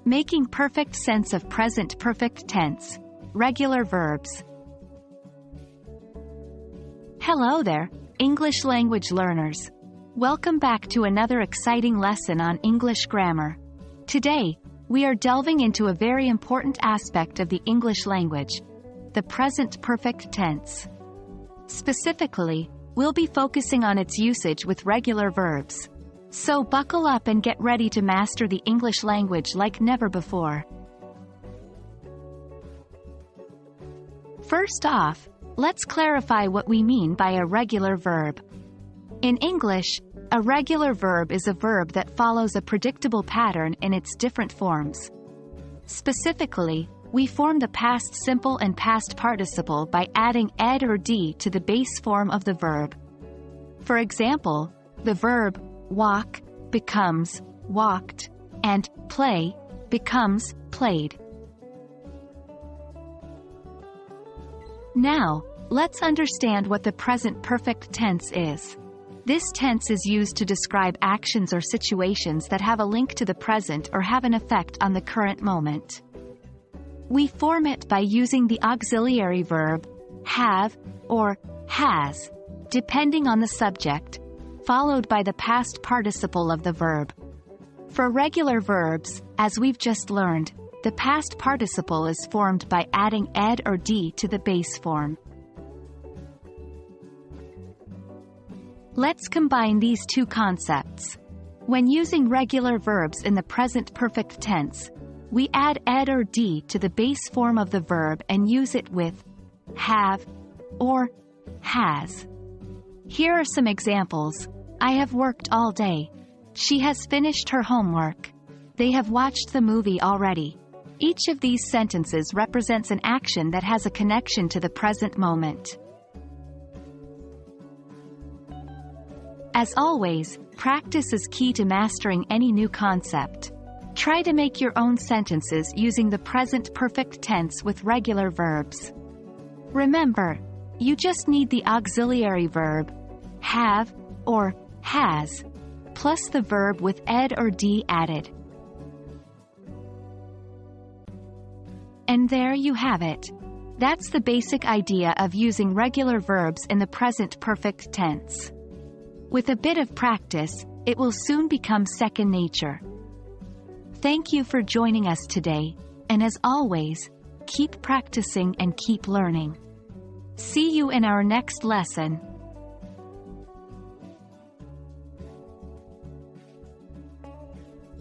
Making perfect sense of present perfect tense. Regular verbs. Hello there, English language learners. Welcome back to another exciting lesson on English grammar. Today, we are delving into a very important aspect of the English language, the present perfect tense. Specifically, we'll be focusing on its usage with regular verbs. So buckle up and get ready to master the English language like never before. First off, let's clarify what we mean by a regular verb. In English, a regular verb is a verb that follows a predictable pattern in its different forms. Specifically, we form the past simple and past participle by adding ed or d to the base form of the verb. For example, the verb walk becomes walked, and play becomes played. Now, let's understand what the present perfect tense is. This tense is used to describe actions or situations that have a link to the present or have an effect on the current moment. We form it by using the auxiliary verb have or has, depending on the subject, followed by the past participle of the verb. For regular verbs, as we've just learned, the past participle is formed by adding ed or d to the base form. Let's combine these two concepts. When using regular verbs in the present perfect tense, we add ed or d to the base form of the verb and use it with have or has. Here are some examples. I have worked all day. She has finished her homework. They have watched the movie already. Each of these sentences represents an action that has a connection to the present moment. As always, practice is key to mastering any new concept. Try to make your own sentences using the present perfect tense with regular verbs. Remember, you just need the auxiliary verb, have, or has, plus the verb with ed or d added. And there you have it. That's the basic idea of using regular verbs in the present perfect tense. With a bit of practice, it will soon become second nature. Thank you for joining us today, and as always, keep practicing and keep learning. See you in our next lesson.